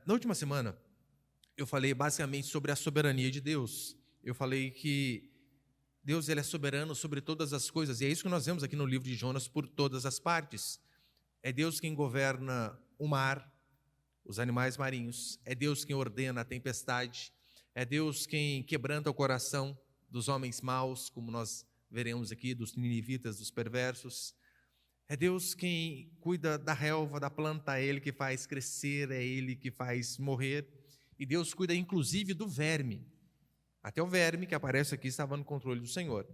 Na última semana, eu falei basicamente sobre a soberania de Deus. Eu falei que Deus ele é soberano sobre todas as coisas, e é isso que nós vemos aqui no livro de Jonas, por todas as partes. É Deus quem governa o mar, os animais marinhos, é Deus quem ordena a tempestade, é Deus quem quebranta o coração dos homens maus, como nós veremos aqui, dos ninivitas, dos perversos. É Deus quem cuida da relva, da planta, é Ele que faz crescer, é Ele que faz morrer. E Deus cuida inclusive do verme. Até o verme que aparece aqui estava no controle do Senhor.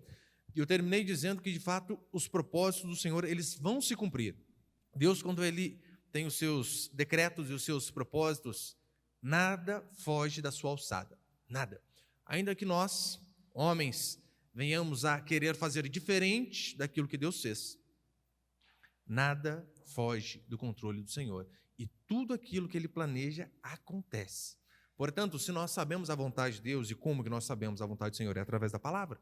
E eu terminei dizendo que, de fato, os propósitos do Senhor, eles vão se cumprir. Deus, quando Ele tem os seus decretos e os seus propósitos, nada foge da sua alçada. Nada. Ainda que nós, homens, venhamos a querer fazer diferente daquilo que Deus fez, nada foge do controle do Senhor. E tudo aquilo que Ele planeja acontece. Portanto, se nós sabemos a vontade de Deus, e como que nós sabemos a vontade do Senhor? É através da palavra.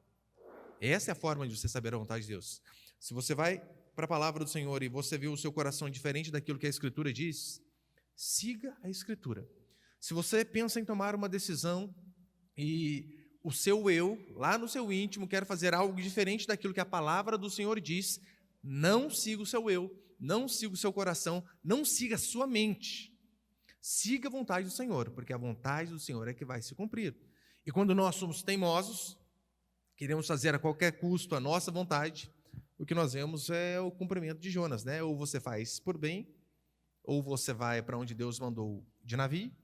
Essa é a forma de você saber a vontade de Deus. Se você vai para a palavra do Senhor e você vê o seu coração diferente daquilo que a Escritura diz, siga a Escritura. Se você pensa em tomar uma decisão e o seu eu, lá no seu íntimo, quer fazer algo diferente daquilo que a palavra do Senhor diz, não siga o seu eu, não siga o seu coração, não siga a sua mente. Siga a vontade do Senhor, porque a vontade do Senhor é que vai se cumprir. E quando nós somos teimosos, queremos fazer a qualquer custo a nossa vontade, o que nós vemos é o cumprimento de Jonas, né? Ou você faz por bem, ou você vai para onde Deus mandou de navio,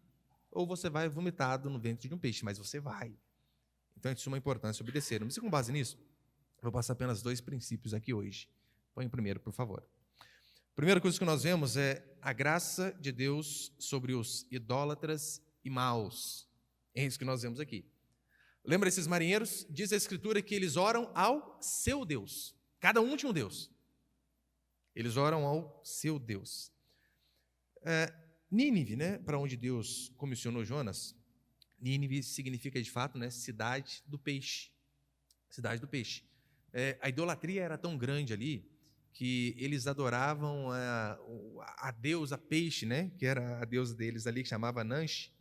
ou você vai vomitado no ventre de um peixe, mas você vai. Então é de suma importância obedecer. Mas com base nisso, eu vou passar apenas 2 princípios aqui hoje. Põe o primeiro, por favor. A primeira coisa que nós vemos é a graça de Deus sobre os idólatras e maus. É isso que nós vemos aqui. Lembra esses marinheiros? Diz a Escritura que eles oram ao seu Deus. Cada um tinha um Deus. Eles oram ao seu Deus. Nínive, né, para onde Deus comissionou Jonas, Nínive significa de fato, né, cidade do peixe. Cidade do peixe. A idolatria era tão grande ali que eles adoravam a deusa peixe, né, que era a deusa deles ali, que chamava Nanche.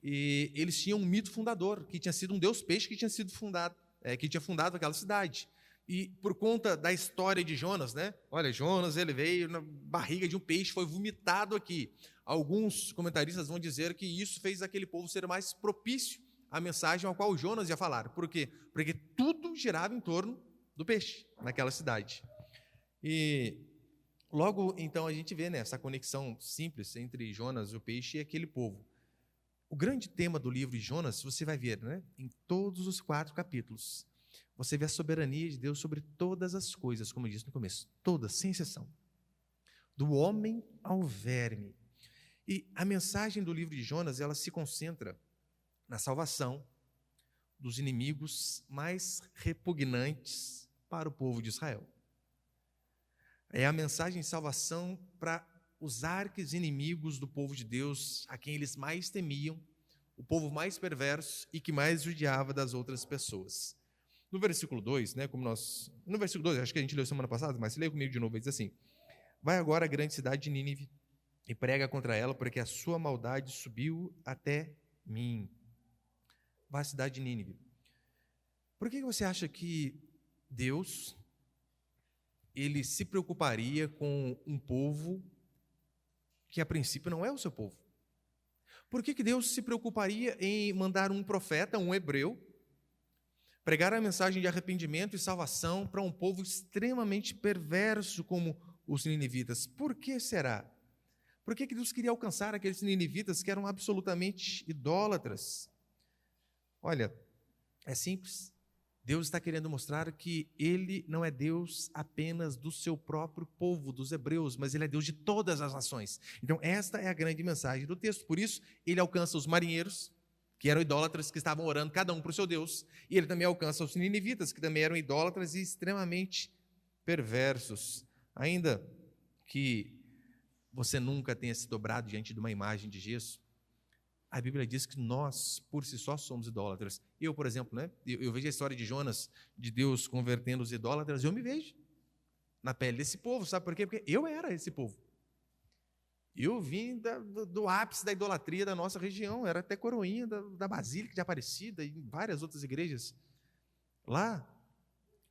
E eles tinham um mito fundador, que tinha sido um deus peixe que tinha sido fundado, que tinha fundado aquela cidade. E por conta da história de Jonas, né? Olha, Jonas, ele veio na barriga de um peixe, foi vomitado aqui. Alguns comentaristas vão dizer que isso fez aquele povo ser mais propício à mensagem ao qual Jonas ia falar. Por quê? Porque tudo girava em torno do peixe naquela cidade. E logo, então, a gente vê, né, essa conexão simples entre Jonas, o peixe, e aquele povo. O grande tema do livro de Jonas, você vai ver, né, em todos os 4 capítulos, você vê a soberania de Deus sobre todas as coisas, como eu disse no começo, todas, sem exceção. Do homem ao verme. E a mensagem do livro de Jonas, ela se concentra na salvação dos inimigos mais repugnantes para o povo de Israel. É a mensagem de salvação para os arqui-inimigos do povo de Deus, a quem eles mais temiam, o povo mais perverso e que mais judiava das outras pessoas. No versículo 2, né, no versículo 2, acho que a gente leu semana passada, mas leia comigo de novo, ele diz assim: vai agora à grande cidade de Nínive e prega contra ela, porque a sua maldade subiu até mim. Vai à cidade de Nínive. Por que você acha que Deus ele se preocuparia com um povo que a princípio não é o seu povo? Por que Deus se preocuparia em mandar um profeta, um hebreu, pregar a mensagem de arrependimento e salvação para um povo extremamente perverso como os ninivitas? Por que será? Por que Deus queria alcançar aqueles ninivitas que eram absolutamente idólatras? Olha, é simples. Deus está querendo mostrar que Ele não é Deus apenas do seu próprio povo, dos hebreus, mas Ele é Deus de todas as nações. Então, esta é a grande mensagem do texto. Por isso, Ele alcança os marinheiros, que eram idólatras, que estavam orando cada um para o seu Deus, e Ele também alcança os ninivitas, que também eram idólatras e extremamente perversos. Ainda que você nunca tenha se dobrado diante de uma imagem de gesso, a Bíblia diz que nós, por si só, somos idólatras. Eu, por exemplo, né, eu vejo a história de Jonas, de Deus convertendo os idólatras, e eu me vejo na pele desse povo, sabe por quê? Porque eu era esse povo. Eu vim do ápice da idolatria da nossa região, era até coroinha da Basílica de Aparecida e várias outras igrejas lá.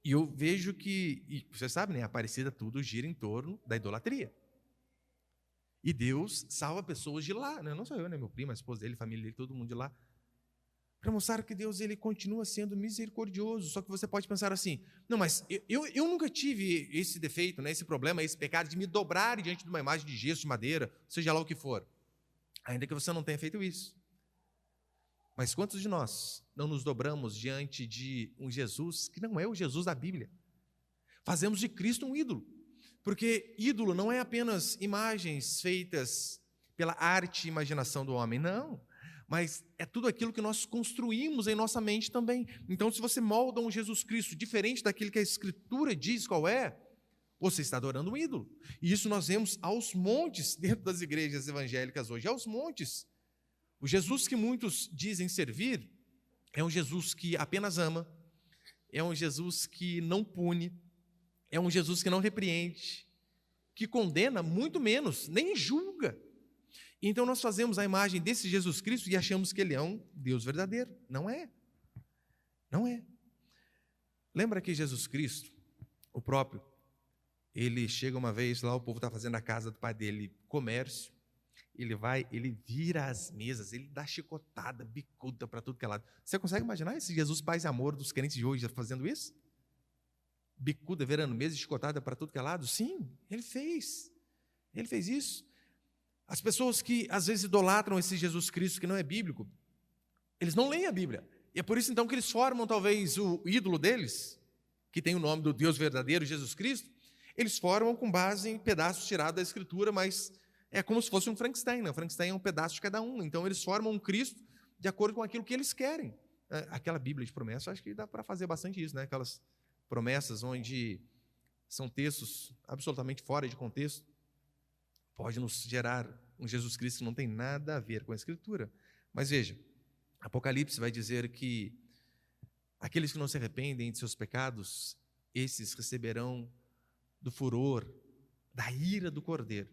E eu vejo que, e você sabe, né, Aparecida tudo gira em torno da idolatria. E Deus salva pessoas de lá, né? Não só eu, né, meu primo, a esposa dele, a família dele, todo mundo de lá. Para mostrar que Deus ele continua sendo misericordioso. Só que você pode pensar assim, não, mas eu nunca tive esse defeito, né, esse problema, esse pecado de me dobrar diante de uma imagem de gesso, de madeira, seja lá o que for. Ainda que você não tenha feito isso. Mas quantos de nós não nos dobramos diante de um Jesus que não é o Jesus da Bíblia? Fazemos de Cristo um ídolo. Porque ídolo não é apenas imagens feitas pela arte e imaginação do homem, não. Mas é tudo aquilo que nós construímos em nossa mente também. Então, se você molda um Jesus Cristo diferente daquilo que a Escritura diz qual é, você está adorando um ídolo. E isso nós vemos aos montes dentro das igrejas evangélicas hoje, aos montes. O Jesus que muitos dizem servir é um Jesus que apenas ama, é um Jesus que não pune, é um Jesus que não repreende, que condena muito menos, nem julga. Então nós fazemos a imagem desse Jesus Cristo e achamos que ele é um Deus verdadeiro. Não é. Não é. Lembra que Jesus Cristo, o próprio, ele chega uma vez lá, o povo está fazendo a casa do pai dele comércio, ele vai, ele vira as mesas, ele dá chicotada, bicuda para tudo que é lado. Você consegue imaginar esse Jesus paz e amor dos crentes de hoje fazendo isso? Bicuda, virando mesa, chicotada para tudo que é lado? Sim, ele fez. Ele fez isso. As pessoas que às vezes idolatram esse Jesus Cristo que não é bíblico, eles não leem a Bíblia. E é por isso então que eles formam talvez o ídolo deles, que tem o nome do Deus verdadeiro, Jesus Cristo, eles formam com base em pedaços tirados da Escritura, mas é como se fosse um Frankenstein, né? O Frankenstein é um pedaço de cada um. Então eles formam um Cristo de acordo com aquilo que eles querem. Aquela Bíblia de promessas, acho que dá para fazer bastante isso, né? Aquelas promessas onde são textos absolutamente fora de contexto, pode nos gerar um Jesus Cristo que não tem nada a ver com a Escritura. Mas veja, Apocalipse vai dizer que aqueles que não se arrependem de seus pecados, esses receberão do furor, da ira do Cordeiro.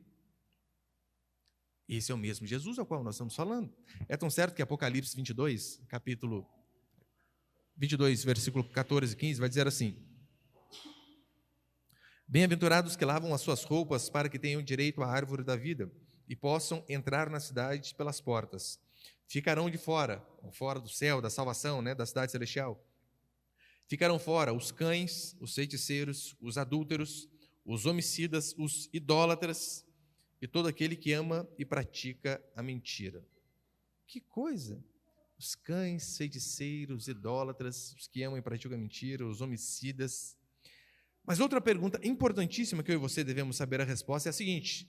Esse é o mesmo Jesus ao qual nós estamos falando. É tão certo que Apocalipse 22, capítulo 22, versículo 14 e 15, vai dizer assim: bem-aventurados que lavam as suas roupas para que tenham direito à árvore da vida e possam entrar na cidade pelas portas. Ficarão de fora, fora do céu, da salvação, né, da cidade celestial. Ficarão fora os cães, os feiticeiros, os adúlteros, os homicidas, os idólatras e todo aquele que ama e pratica a mentira. Que coisa! Os cães, feiticeiros, idólatras, os que amam e praticam a mentira, os homicidas. Mas outra pergunta importantíssima que eu e você devemos saber a resposta é a seguinte: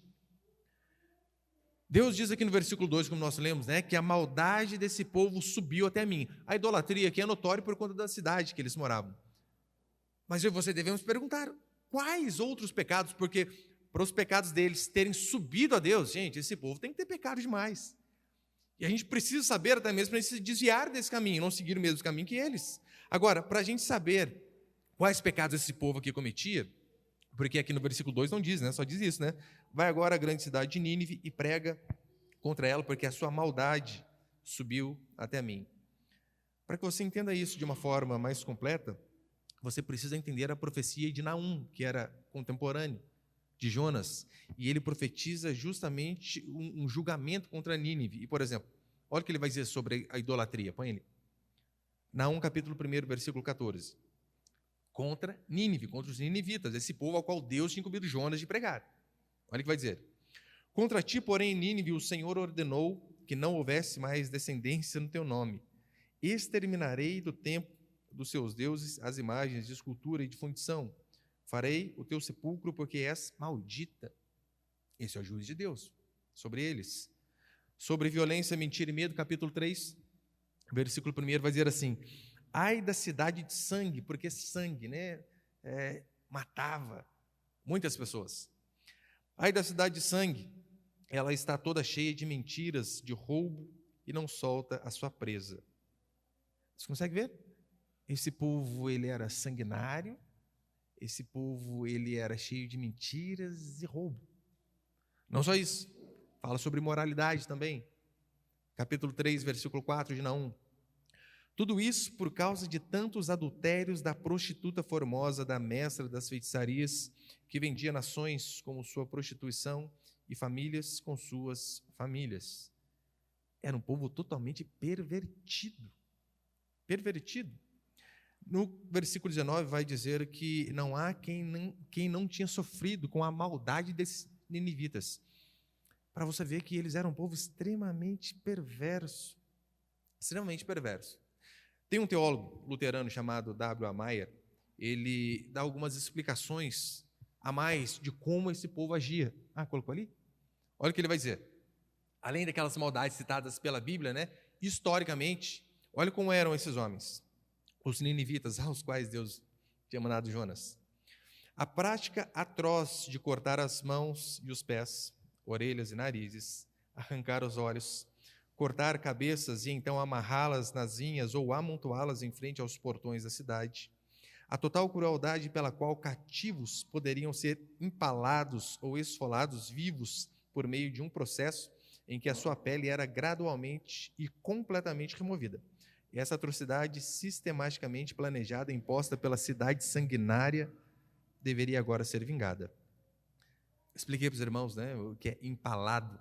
Deus diz aqui no versículo 2, como nós lemos, né, que a maldade desse povo subiu até mim. A idolatria aqui é notória por conta da cidade que eles moravam. Mas eu e você devemos perguntar, quais outros pecados? Porque para os pecados deles terem subido a Deus, gente, esse povo tem que ter pecado demais. E a gente precisa saber até mesmo para se desviar desse caminho, não seguir o mesmo caminho que eles. Agora, para a gente saber quais pecados esse povo aqui cometia, porque aqui no versículo 2 não diz, né? Só diz isso, né? Vai agora à grande cidade de Nínive e prega contra ela, porque a sua maldade subiu até mim. Para que você entenda isso de uma forma mais completa, você precisa entender a profecia de Naum, que era contemporâneo de Jonas, e ele profetiza justamente um julgamento contra Nínive. E, por exemplo, olha o que ele vai dizer sobre a idolatria. Põe ele. Naum, capítulo 1, versículo 14. Contra Nínive, contra os ninivitas, esse povo ao qual Deus tinha incumbido Jonas de pregar. Olha o que vai dizer. Contra ti, porém, Nínive, o Senhor ordenou que não houvesse mais descendência no teu nome. Exterminarei do templo dos seus deuses as imagens de escultura e de fundição. Farei o teu sepulcro porque és maldita. Esse é o juízo de Deus sobre eles. Sobre violência, mentira e medo, capítulo 3, versículo 1 vai dizer assim: ai da cidade de sangue, porque sangue, né, matava muitas pessoas. Ai da cidade de sangue, ela está toda cheia de mentiras, de roubo, e não solta a sua presa. Você consegue ver? Esse povo, ele era sanguinário, esse povo, ele era cheio de mentiras e roubo. Não só isso, Fala sobre moralidade também. Capítulo 3, versículo 4 de Naum. Tudo isso por causa de tantos adultérios da prostituta formosa, da mestra das feitiçarias, que vendia nações com sua prostituição e famílias com suas famílias. Era um povo totalmente pervertido. Pervertido. No versículo 19 vai dizer que não há quem não tinha sofrido com a maldade desses ninivitas. Para você ver que eles eram um povo extremamente perverso. Extremamente perverso. Tem um teólogo luterano chamado W.A. Maier, ele dá algumas explicações a mais de como esse povo agia. Colocou ali? Olha o que ele vai dizer. Além daquelas maldades citadas pela Bíblia, né? Historicamente, olha como eram esses homens, os ninivitas, aos quais Deus tinha mandado Jonas. A prática atroz de cortar as mãos e os pés, orelhas e narizes, arrancar os olhos, cortar cabeças e então amarrá-las nas vinhas ou amontoá-las em frente aos portões da cidade, a total crueldade pela qual cativos poderiam ser empalados ou esfolados vivos por meio de um processo em que a sua pele era gradualmente e completamente removida. E essa atrocidade sistematicamente planejada e imposta pela cidade sanguinária deveria agora ser vingada. Expliquei para os irmãos, né, o que é empalado.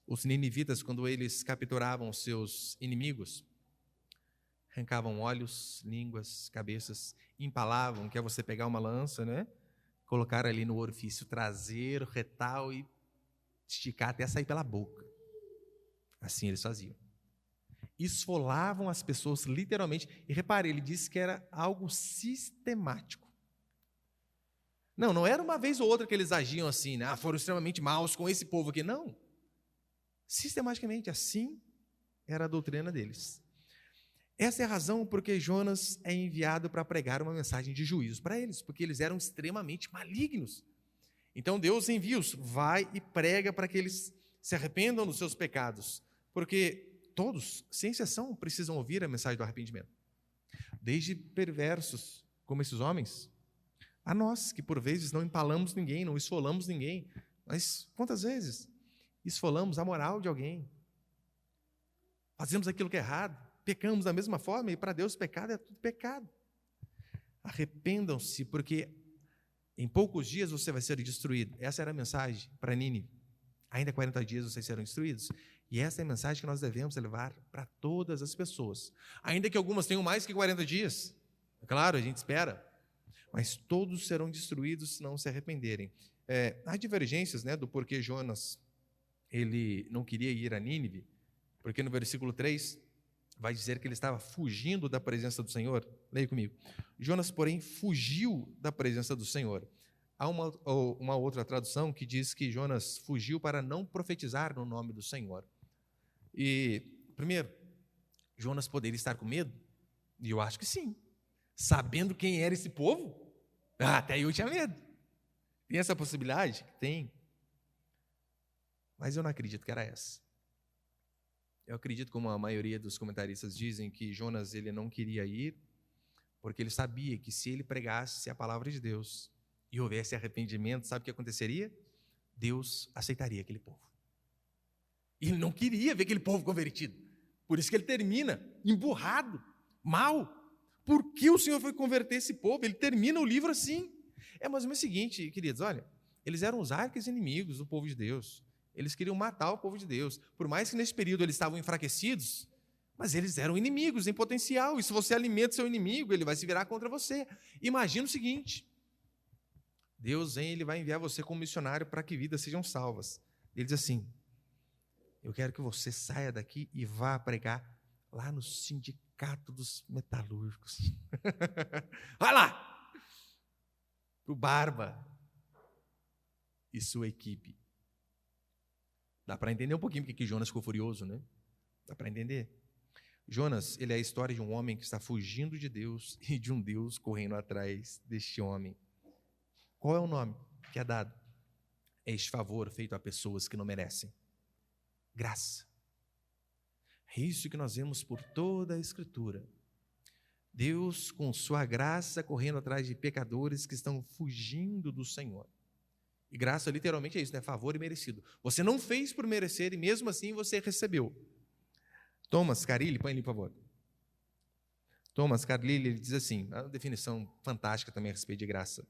Os ninivitas, quando eles capturavam seus inimigos, arrancavam olhos, línguas, cabeças, empalavam, que é você pegar uma lança, né, colocar ali no orifício traseiro, retal e esticar até sair pela boca. Assim eles faziam. Esfolavam as pessoas literalmente. E repare, ele disse que era algo sistemático. Não era uma vez ou outra que eles agiam assim, né? Foram extremamente maus com esse povo aqui. Não. Sistematicamente, assim era a doutrina deles. Essa é a razão porque Jonas é enviado para pregar uma mensagem de juízo para eles, porque eles eram extremamente malignos. Então Deus envia-os, vai e prega para que eles se arrependam dos seus pecados, porque todos, sem exceção, precisam ouvir a mensagem do arrependimento. Desde perversos, como esses homens, a nós, que por vezes não empalamos ninguém, não esfolamos ninguém, mas quantas vezes esfolamos a moral de alguém, fazemos aquilo que é errado, pecamos da mesma forma, e para Deus pecado é tudo pecado. Arrependam-se, porque em poucos dias você vai ser destruído. Essa era a mensagem para Nínive. Ainda 40 dias vocês serão destruídos. E essa é a mensagem que nós devemos levar para todas as pessoas. Ainda que algumas tenham mais que 40 dias. É claro, a gente espera. Mas todos serão destruídos se não se arrependerem. Há divergências, né, do porquê Jonas ele não queria ir a Nínive. Porque no versículo 3 vai dizer que ele estava fugindo da presença do Senhor. Leia comigo. Jonas, porém, fugiu da presença do Senhor. Há uma outra tradução que diz que Jonas fugiu para não profetizar no nome do Senhor. E, primeiro, Jonas poderia estar com medo? E eu acho que sim. Sabendo quem era esse povo? Até eu tinha medo. Tem essa possibilidade? Tem. Mas eu não acredito que era essa. Eu acredito, como a maioria dos comentaristas dizem, que Jonas ele não queria ir, porque ele sabia que se ele pregasse a palavra de Deus e houvesse arrependimento, sabe o que aconteceria? Deus aceitaria aquele povo. E ele não queria ver aquele povo convertido. Por isso que ele termina emburrado, mal. Por que o Senhor foi converter esse povo? Ele termina o livro assim. Mas é o seguinte, queridos, olha, eles eram os arqui-inimigos do povo de Deus. Eles queriam matar o povo de Deus. Por mais que nesse período eles estavam enfraquecidos, mas eles eram inimigos em potencial. E se você alimenta seu inimigo, ele vai se virar contra você. Imagina o seguinte: Deus vem, ele vai enviar você como missionário para que vidas sejam salvas. Ele diz assim: eu quero que você saia daqui e vá pregar lá no sindicato dos metalúrgicos. Vai lá! Para o Barba e sua equipe. Dá para entender um pouquinho porque que Jonas ficou furioso, né? Dá para entender. Jonas, ele é a história de um homem que está fugindo de Deus e de um Deus correndo atrás deste homem. Qual é o nome que é dado? É este favor feito a pessoas que não merecem. Graça. É isso que nós vemos por toda a Escritura. Deus, com sua graça, correndo atrás de pecadores que estão fugindo do Senhor. E graça literalmente é isso, né? Favor e merecido. Você não fez por merecer e mesmo assim você recebeu. Thomas Carlyle, põe ali, por favor. Thomas Carlyle, ele diz assim, uma definição fantástica também a respeito de graça.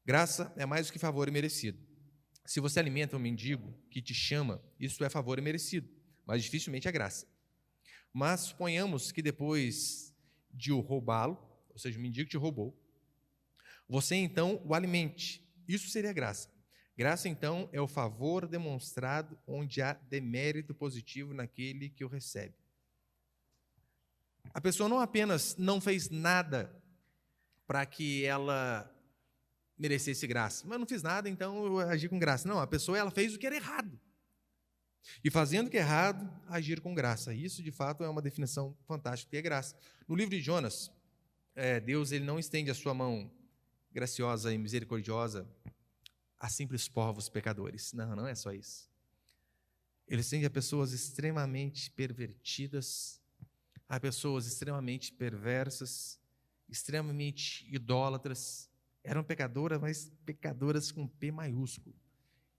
Graça é mais do que favor e merecido. Se você alimenta um mendigo que te chama, isso é favor e merecido, mas dificilmente é graça. Mas suponhamos que depois de o roubá-lo, ou seja, o mendigo te roubou, você então o alimente. Isso seria graça. Graça, então, é o favor demonstrado onde há demérito positivo naquele que o recebe. A pessoa não apenas não fez nada para que ela merecesse graça. Mas eu não fiz nada, então eu agi com graça. Não, a pessoa ela fez o que era errado. E fazendo o que é errado, agir com graça. Isso, de fato, é uma definição fantástica do que é graça. No livro de Jonas, Deus ele não estende a sua mão graciosa e misericordiosa a simples povos pecadores. Não, não é só isso. Ele estende a pessoas extremamente pervertidas, a pessoas extremamente perversas, extremamente idólatras. Eram pecadoras, mas pecadoras com P maiúsculo.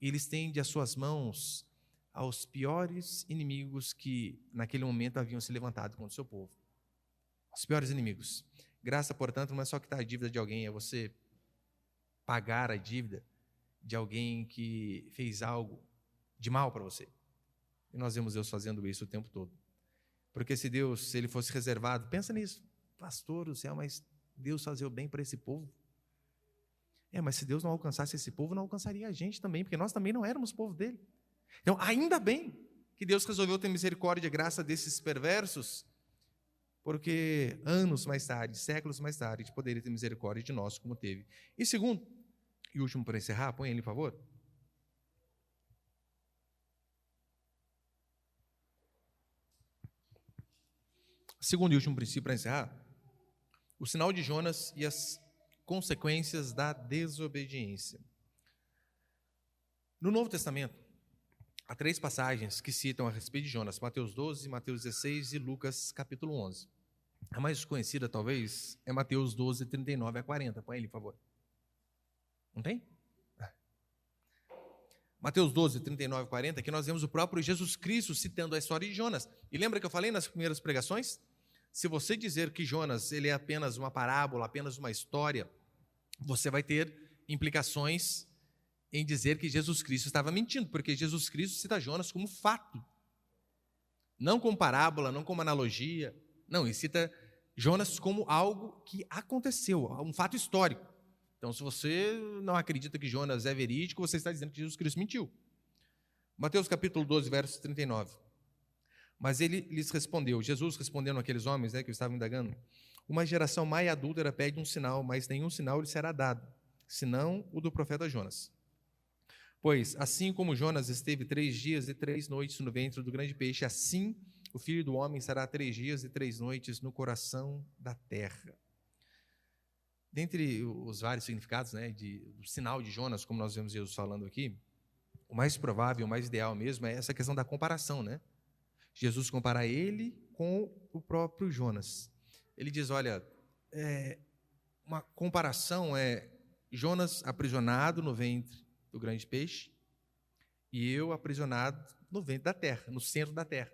Ele estende as suas mãos aos piores inimigos que naquele momento haviam se levantado contra o seu povo. Os piores inimigos. Graça, portanto, não é só quitar a dívida de alguém, é você pagar a dívida de alguém que fez algo de mal para você. E nós vemos Deus fazendo isso o tempo todo. Porque se Deus, se ele fosse reservado, pensa nisso, pastor do céu, mas Deus fazia o bem para esse povo. Mas se Deus não alcançasse esse povo, não alcançaria a gente também, porque nós também não éramos povo dele. Então, ainda bem que Deus resolveu ter misericórdia e graça desses perversos, porque anos mais tarde, séculos mais tarde, poderia ter misericórdia de nós, como teve. E segundo, e último para encerrar, põe ali, por favor. Segundo e último princípio para encerrar, o sinal de Jonas e as consequências da desobediência. No Novo Testamento, há 3 passagens que citam a respeito de Jonas: Mateus 12, Mateus 16 e Lucas capítulo 11. A mais conhecida, talvez, é Mateus 12, 39 a 40. Põe ele, por favor. Não tem? Mateus 12, 39 a 40, que nós vemos o próprio Jesus Cristo citando a história de Jonas. E lembra que eu falei nas primeiras pregações? Se você dizer que Jonas ele é apenas uma parábola, apenas uma história, você vai ter implicações em dizer que Jesus Cristo estava mentindo, porque Jesus Cristo cita Jonas como fato, não como parábola, não como analogia, não, ele cita Jonas como algo que aconteceu, um fato histórico. Então, se você não acredita que Jonas é verídico, você está dizendo que Jesus Cristo mentiu. Mateus capítulo 12, verso 39. Mas ele lhes respondeu, Jesus respondendo àqueles homens que o estavam indagando: uma geração má e adúltera pede um sinal, mas nenhum sinal lhe será dado, senão o do profeta Jonas. Pois, assim como Jonas esteve 3 dias e 3 noites no ventre do grande peixe, assim o Filho do Homem estará 3 dias e 3 noites no coração da terra. Dentre os vários significados do sinal de Jonas, como nós vemos Jesus falando aqui, o mais provável, o mais ideal mesmo é essa questão da comparação, Jesus compara ele com o próprio Jonas. Ele diz, olha, uma comparação é Jonas aprisionado no ventre do grande peixe e eu aprisionado no ventre da terra, no centro da terra.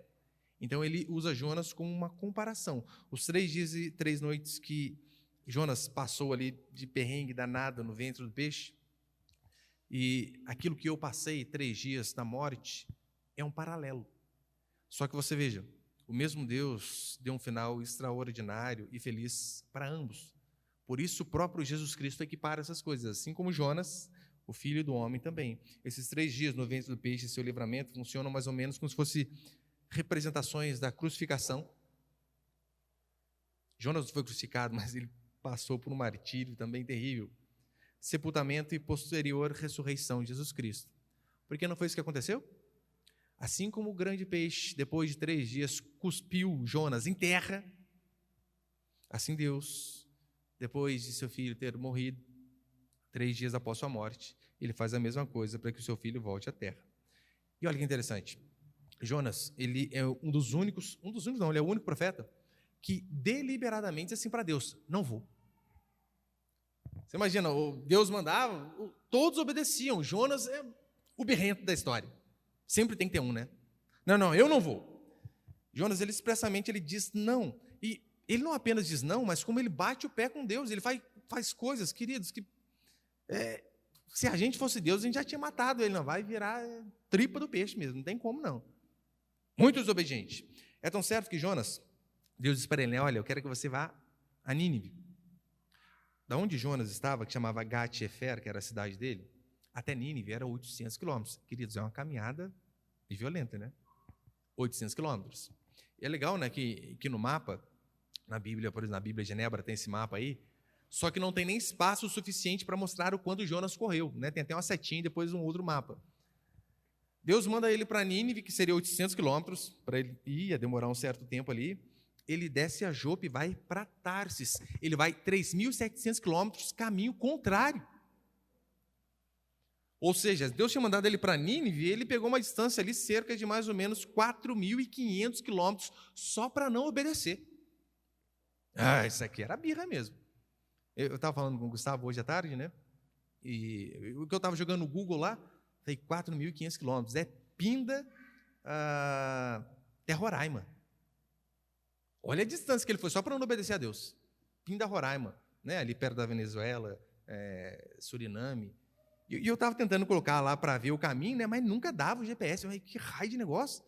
Então ele usa Jonas como uma comparação. Os 3 dias e 3 noites que Jonas passou ali de perrengue danado no ventre do peixe, e aquilo que eu passei 3 dias na morte é um paralelo. Só que você veja, o mesmo Deus deu um final extraordinário e feliz para ambos. Por isso o próprio Jesus Cristo equipara essas coisas, assim como Jonas, o Filho do Homem também. Esses 3 dias no ventre do peixe e seu livramento funcionam mais ou menos como se fossem representações da crucificação. Jonas não foi crucificado, mas ele passou por um martírio também terrível. Sepultamento e posterior ressurreição de Jesus Cristo. Porque não foi isso que aconteceu? Assim como o grande peixe, depois de 3 dias, cuspiu Jonas em terra, assim Deus, depois de seu filho ter morrido, 3 dias após sua morte, ele faz a mesma coisa para que o seu filho volte à terra. E olha que interessante, Jonas, ele é ele é o único profeta que deliberadamente diz assim para Deus: não vou. Você imagina, Deus mandava, todos obedeciam. Jonas é o birrento da história. Sempre tem que ter um, né? Não, eu não vou. Jonas, ele expressamente ele diz não. E ele não apenas diz não, mas como ele bate o pé com Deus, ele faz coisas, queridos, que se a gente fosse Deus, a gente já tinha matado ele, não vai virar tripa do peixe mesmo, não tem como não. Muito desobediente. É tão certo que Jonas, Deus disse para ele, né, olha, eu quero que você vá a Nínive. Da onde Jonas estava, que chamava Gat-Hefer, que era a cidade dele, até Nínive era 800 quilômetros. Queridos, é uma caminhada violenta, né? 800 quilômetros. E é legal, né, que no mapa, na Bíblia, por exemplo, na Bíblia de Genebra tem esse mapa aí, só que não tem nem espaço suficiente para mostrar o quanto Jonas correu, né? Tem até uma setinha e depois um outro mapa. Deus manda ele para Nínive, que seria 800 quilômetros, para ele ir, ia demorar um certo tempo ali. Ele desce a Jope e vai para Tarsis. Ele vai 3.700 quilômetros, caminho contrário. Ou seja, Deus tinha mandado ele para Nínive e ele pegou uma distância ali cerca de mais ou menos 4.500 quilômetros só para não obedecer. Isso aqui era birra mesmo. Eu estava falando com o Gustavo hoje à tarde, né? E o que eu estava jogando no Google lá, falei 4.500 quilômetros. É Pinda até Roraima. Olha a distância que ele foi, só para não obedecer a Deus. Pinda, Roraima, né? Ali perto da Venezuela, Suriname. E eu estava tentando colocar lá para ver o caminho, né? Mas nunca dava o GPS. Eu falei, que raio de negócio.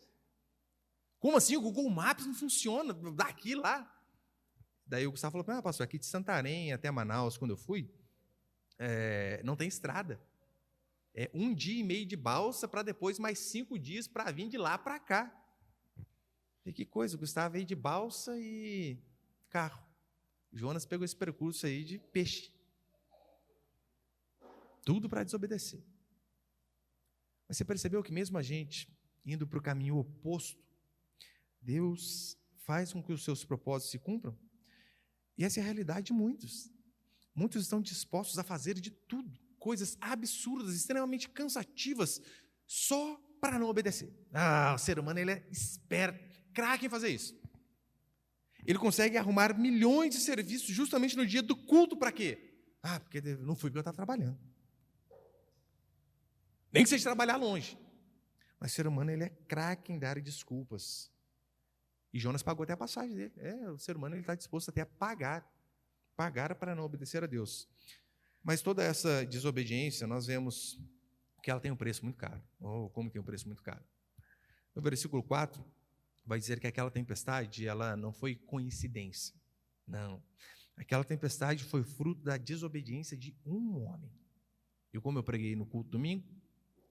Como assim? O Google Maps não funciona daqui lá. Daí o Gustavo falou, pastor, aqui de Santarém até Manaus, quando eu fui, não tem estrada. É 1 dia e meio de balsa para depois mais 5 dias para vir de lá para cá. E que coisa, o Gustavo veio de balsa e carro. Jonas pegou esse percurso aí de peixe. Tudo para desobedecer. Mas você percebeu que mesmo a gente indo para o caminho oposto, Deus faz com que os seus propósitos se cumpram? E essa é a realidade de muitos. Muitos estão dispostos a fazer de tudo, coisas absurdas, extremamente cansativas, só para não obedecer. O ser humano ele é esperto, craque em fazer isso. Ele consegue arrumar milhões de serviços justamente no dia do culto, para quê? Porque não fui porque eu estava trabalhando. Nem que seja trabalhar longe. Mas o ser humano ele é craque em dar desculpas. E Jonas pagou até a passagem dele. O ser humano ele está disposto até a pagar para não obedecer a Deus. Mas toda essa desobediência, nós vemos que ela tem um preço muito caro. Como tem um preço muito caro? No versículo 4, vai dizer que aquela tempestade, ela não foi coincidência. Não. Aquela tempestade foi fruto da desobediência de um homem. E como eu preguei no culto domingo,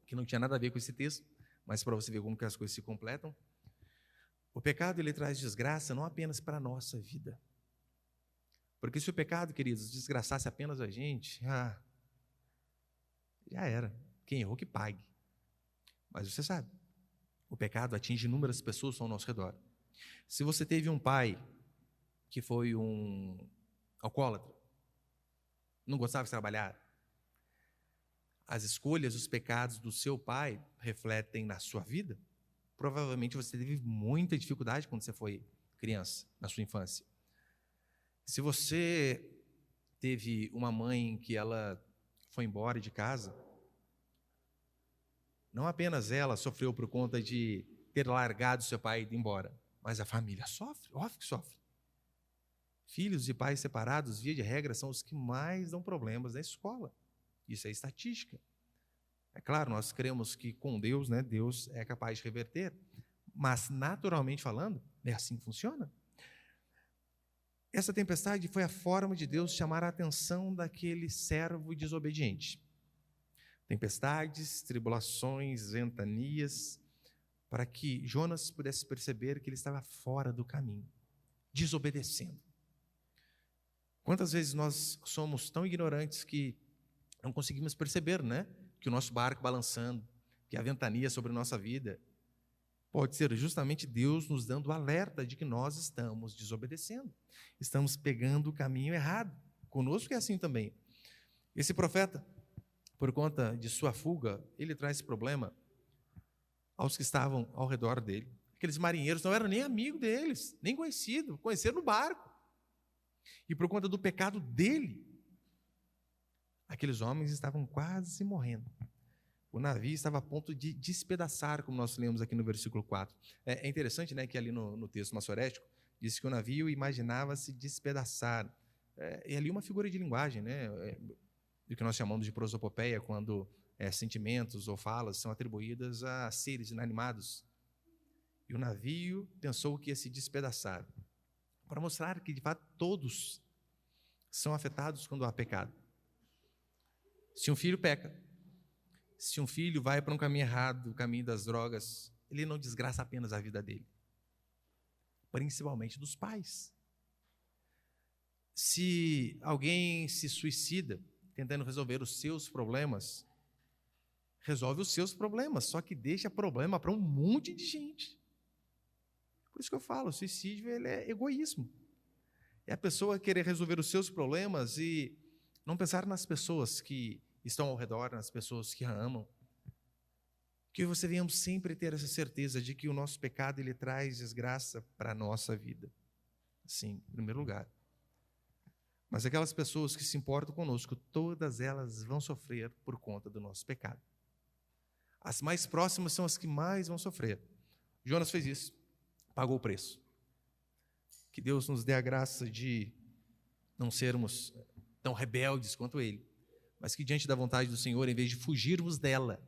que não tinha nada a ver com esse texto, mas para você ver como que as coisas se completam, o pecado ele traz desgraça não apenas para a nossa vida. Porque se o pecado, queridos, desgraçasse apenas a gente, já era. Quem errou que pague. Mas você sabe, o pecado atinge inúmeras pessoas ao nosso redor. Se você teve um pai que foi um alcoólatra, não gostava de trabalhar, as escolhas, os pecados do seu pai refletem na sua vida. Provavelmente você teve muita dificuldade quando você foi criança, na sua infância. Se você teve uma mãe que ela foi embora de casa, não apenas ela sofreu por conta de ter largado seu pai e ido embora, mas a família sofre, óbvio que sofre. Filhos de pais separados, via de regra, são os que mais dão problemas na escola. Isso é estatística. É claro, nós cremos que com Deus, né, Deus é capaz de reverter, mas naturalmente falando, é assim que funciona. Essa tempestade foi a forma de Deus chamar a atenção daquele servo desobediente. Tempestades, tribulações, ventanias, para que Jonas pudesse perceber que ele estava fora do caminho, desobedecendo. Quantas vezes nós somos tão ignorantes que não conseguimos perceber, né? Que o nosso barco balançando, que a ventania sobre a nossa vida, pode ser justamente Deus nos dando alerta de que nós estamos desobedecendo, estamos pegando o caminho errado. Conosco é assim também. Esse profeta, por conta de sua fuga, ele traz problema aos que estavam ao redor dele. Aqueles marinheiros não eram nem amigos deles, nem conhecidos, conheceram no barco. E por conta do pecado dele, Aqueles homens estavam quase morrendo. O navio estava a ponto de despedaçar, como nós lemos aqui no versículo 4. É interessante, né, que ali no texto massorético, diz que o navio imaginava se despedaçar. E ali uma figura de linguagem, né, do que nós chamamos de prosopopeia, quando sentimentos ou falas são atribuídas a seres inanimados. E o navio pensou que ia se despedaçar, para mostrar que, de fato, todos são afetados quando há pecado. Se um filho peca, se um filho vai para um caminho errado, o caminho das drogas, ele não desgraça apenas a vida dele, principalmente dos pais. Se alguém se suicida, tentando resolver os seus problemas, resolve os seus problemas, só que deixa problema para um monte de gente. Por isso que eu falo, o suicídio ele é egoísmo. É a pessoa querer resolver os seus problemas e não pensar nas pessoas que estão ao redor, nas pessoas que a amam. Que você venhamos sempre ter essa certeza de que o nosso pecado ele traz desgraça para a nossa vida. Sim, em primeiro lugar. Mas aquelas pessoas que se importam conosco, todas elas vão sofrer por conta do nosso pecado. As mais próximas são as que mais vão sofrer. Jonas fez isso, pagou o preço. Que Deus nos dê a graça de não sermos tão rebeldes quanto ele, mas que diante da vontade do Senhor, em vez de fugirmos dela,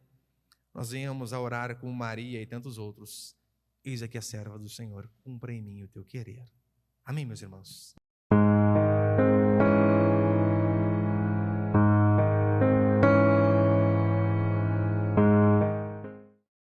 nós venhamos a orar como Maria e tantos outros. Eis aqui a serva do Senhor, cumpra em mim o teu querer. Amém, meus irmãos?